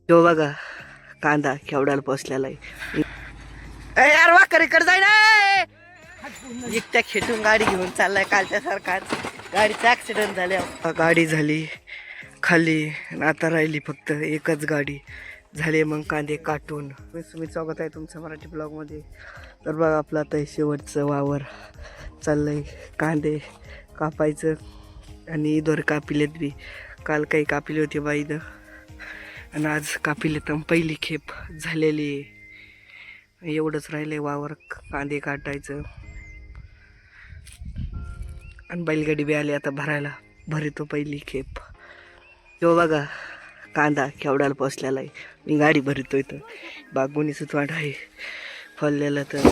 तो बघा कांदा केवढ्याला पोचलेला आहे. यार वाकरीकडे जाय ना. एकट्या खेटून गाडी घेऊन चाललाय कालच्या सारखाच. गाडीचा ऍक्सिडेंट झाल्या. गाडी झाली खाली आणि आता राहिली फक्त एकच गाडी. झाले मग कांदे काटून. मी स्वागत आहे तुमचं मराठी ब्लॉगमध्ये. तर बघा आपलं आता शेवटचं वावर चाललंय. कांदे कापायचं आणि ईदवर कापिलेत बी. काल काही कापिले होते बाईनं आणि आज कापिले तर पहिली खेप झालेली आहे. एवढंच राहिले वावर कांदे काटायचं. आणि बैलगाडी बी आली आता भरायला. भरतो पहिली खेप. तो बघा कांदा केवढ्याला पोचलेला आहे. मी गाडी भरतोय तर बागुनी सुतवाट आहे फळलेलं. तर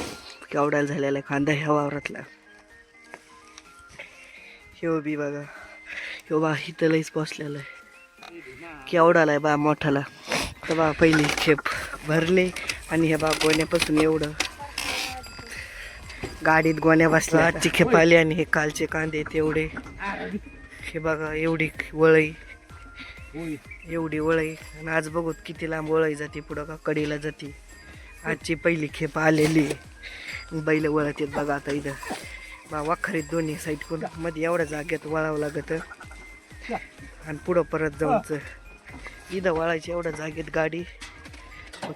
केवढ्याला झालेला आहे कांदा ह्या वावरातला. ह्यो बी बघा ह्यो बा इथं लईच पोचलेला आहे. केवढाला आहे बा मोठाला. तर बा पहिली खेप भरले आणि हे बा गोण्यापासून एवढं गाडीत गोण्या बसल्या. आजची खेप आली आणि हे कालचे कांदे तेवढे. हे बघा एवढी वळई एवढी वळई. आणि आज बघू किती लांब वळई जाते पुढं का कडीला जाते. आजची पहिली खेप आलेली. बैल वळत येत बघा आता इथं बा वाखरीत दोन्ही साईड कोण मध्ये एवढ्या जागेत वळावं लागत आणि पुढं परत जाऊनच इथं वळायची. एवढ्या जागेत गाडी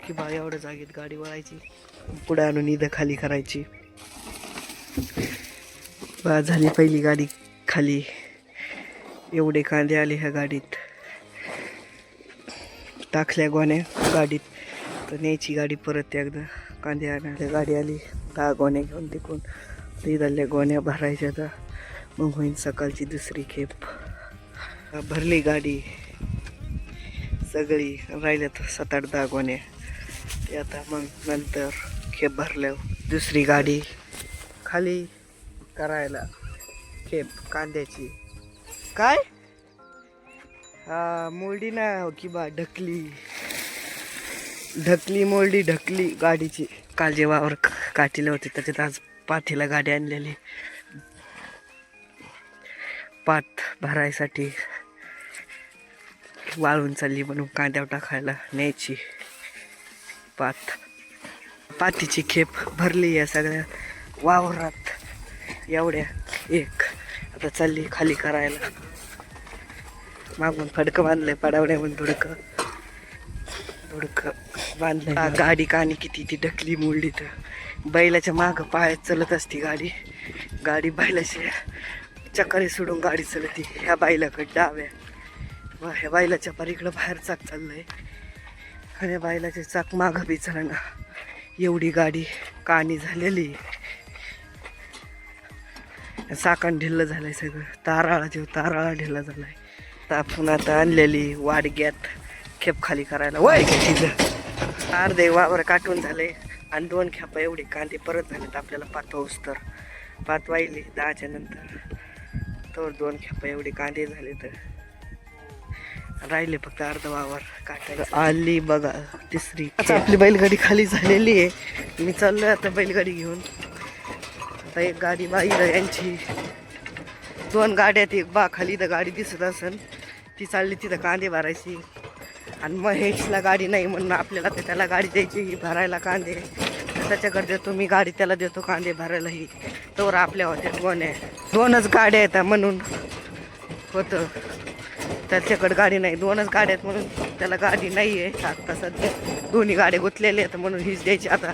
की बा एवढ्या जागेत गाडी वळायची. पुढं आणून इथं खाली करायची. बा झाली पहिली गाडी खाली. एवढे कांदे आले ह्या गाडीत. टाकल्या गोण्या गाडीत तर न्यायची गाडी परत एकदा. कांदे आणायला गाडी आली 10 गोण्या घेऊन तिकून. इथल्या गोण्या भरायच्या आता. मग होईन सकाळची दुसरी खेप. भरली गाडी सगळी. राहिल्यात 7-8-10 गोण्या. ते आता मग नंतर खेप भरल्यावर दुसरी गाडी खाली करायला खेप कांद्याची. काय हा मोलडी ना हो की बा ढकली मोलडी ढकली गाडीची. काल जे वावर काटिले होते त्याच्यात आज पाथीला गाडी आणलेली. पात भरायसाठी वाळून चालली म्हणून कांद्यावर टाकायला न्यायची. पातीची खेप भरली या सगळ्या वावरात एवढ्या एक. आता चालली खाली करायला. मागून फडकं बांधलंय पडावण्या म्हणून धुडकं बांधलंय. गाडी कानी किती ती ढकली मोडली. तर बैलाच्या मागं पायात चलत असती गाडी. गाडी बैलाची चक्करी सोडून गाडी चलती. ह्या बैलाकडे डाव्या वा ह्या बैलाच्या परीकडं बाहेर चाक चाललंय आणि बैलाचे चाक मागं बी चलना. एवढी गाडी कानी झालेली. चाकण ढिल्लं झालंय सगळं. ताराळा ढिल्ला झालाय. आपण आता आणलेली वाडग्यात खेप खाली करायला. वय तिथं अर्धे वावर काटून झाले आणि 2 खेपा एवढे कांदे परत झालेत आपल्याला. पात होऊस तर पात वाहिली 10च्या नंतर. तर 2 खेपा एवढे कांदे झाले. तर राहिले फक्त अर्धा वावर काटायचं. आली बघा तिसरी. आता आपली बैलगाडी खाली झालेली आहे. मी चाललोय आता बैलगाडी घेऊन. आता एक गाडी बाईला यांची 2 गाड्यात एक बा खाली तर गाडी दिसत असेल ती चालली तिथं कांदे भरायची. आणि महेशला गाडी नाही म्हणून आपल्याला तर त्याला गाडी द्यायची भरायला कांदे. त्याच्याकडे देतो मी गाडी त्याला देतो कांदे भरायलाही. तर आपल्या होत्या गोण्या 2च गाड्या आहेत म्हणून होतं. त्याच्याकडे गाडी नाही 2च गाड्या आहेत म्हणून त्याला गाडी नाही आहे आता सध्या. दोन्ही गाड्या गुंतलेल्या आहेत म्हणून हीच द्यायची. आता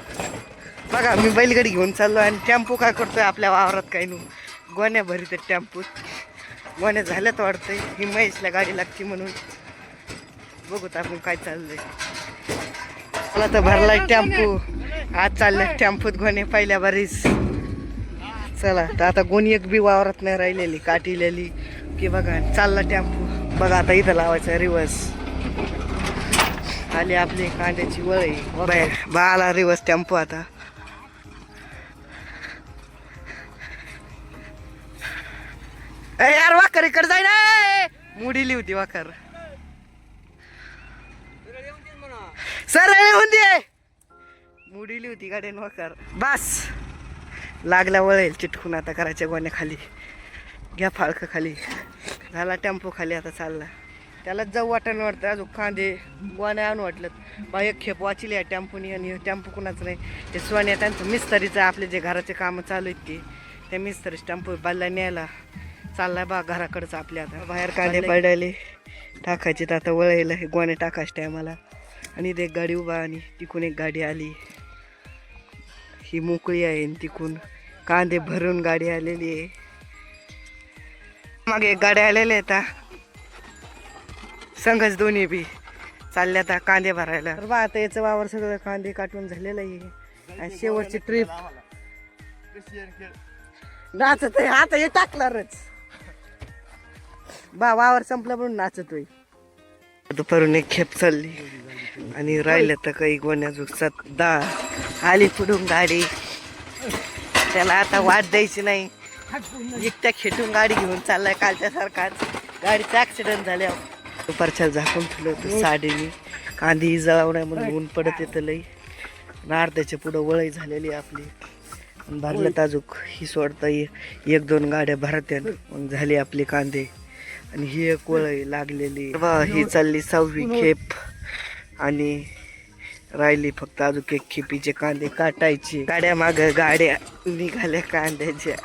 बघा मी बैलगाडी घेऊन चाललो आणि टेम्पो काय करतोय आपल्या वावरात काही नाही. गोण्या भरीत आहेत टेम्पोत. गोण्या झाल्यात वाटतंय. ही महेशला गाडी लागते म्हणून बघूत आपण काय चाललंय. मला तर भरलाय टेम्पो. आज चाललंय टेम्पोत गोण्या पहिल्या बरीच. चला तर आता गोणी एक बी वावरात नाही राहिलेली काटिलेली की बघा चालला टेम्पो. बघा आता इथं लावायचं रिवर्स. आली आपली कांद्याची वळी. बा आला रिवर्स टेम्पो. आता यार वाकर इकडे जाय ना. मुडीली होती वाकर. सर येऊन दे. मुडीली होती गाड्यान वाकर. बस लागला वळेल चिटकून. आता करायच्या गोण्या खाली. घ्या फाळकं खाली. झाला टेम्पो खाली. आता चालला त्यालाच जाऊ वाटायला वाटतं. अजून कांदे गोण्या आणून वाटलं बा एक खेप वाचली आहे टेम्पोनी आणि टेम्पो कुणाच नाही. ते सोन्या त्यांचं मिस्त्रीचं आपले जे घराचे कामं चालू आहेत ते त्या मिस्त्रीच टेम्पो बायला न्यायला चाललाय बा घराकडंच आपल्या. आता बाहेर कांदे पडायले टाकायचे तर आता वळायला हे गोण्या टाकायच्या टायमाला. आणि ते एक गाडी उभा आणि तिकून एक गाडी आली. ही मोकळी आहे आणि तिकून कांदे भरून गाडी आलेली आहे. मागे एक गाडी आलेली आहे आता संघच दोन्ही बी चालले आता कांदे भरायला. तर बा आता याचं वावर सगळं कांदे काटून झालेलं आहे आणि शेवटची ट्रिप नाचत आहे. आता हे टाकणारच बा वावर संपला म्हणून नाचतोय. दुपारून एक खेप चालली आणि राहिलं तर काही गोण्या जुकसात आली पुढून गाडी. त्याला आता वाट द्यायची नाही. एकट्या खेटून गाडी घेऊन चाललाय कालच्या सारखाच. गाडीचा ऍक्सिडेंट झाल्या. दुपारच्या झाकून ठेवलं होतं साडीने. कांदी जळाव नाही म्हणून ऊन पडत येतं लई. अर्ध्याच्या पुढं वळई झालेली आपली. भरलं ताजूक ही सोडता एक दोन गाड्या भरत्या मग झाली आपली कांदे. आणि ही एक वळई लागलेली ही चालली 6वी खेप आणि राहिली फक्त अजून एक खेपीचे कांदे काटायचे. गाड्या माग गाड्या निघाल्या कांद्याच्या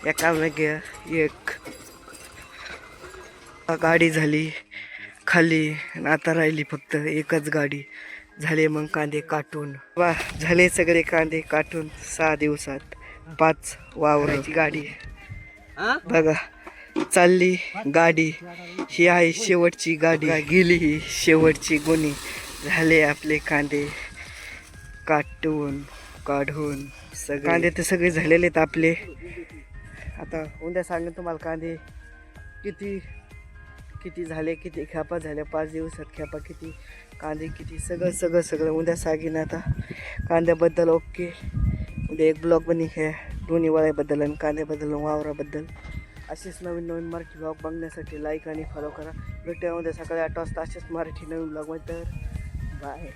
एकामागे एक. गाडी झाली खाली आणि आता राहिली फक्त एकच गाडी. झाले मग कांदे काटून. वा झाले सगळे कांदे काटून 6 दिवसात 5 वावराची गाडी बघा चालली गाडी. ही आहे शेवटची गाडी. गेली ही शेवटची गोणी. झाले आपले कांदे काढून सगळे कांदे तर सगळे झालेले आहेत आपले. आता उद्या सांगेन तुम्हाला कांदे किती झाले, किती खेपा झाल्या 5 दिवसात खेपा किती, कांदे किती, सगळं उद्या सांगेन. आता कांद्याबद्दल ओके. उद्या एक ब्लॉग बनी आहे दोन्ही वळ्याबद्दल आणि कांद्याबद्दल वावराबद्दल. असेच नवीन मराठी ब्लॉग बघण्यासाठी लाईक आणि फॉलो करा. भेटूया उद्या सकाळी 8 वाजता असेच मराठी नवीन ब्लॉग. तर बाय.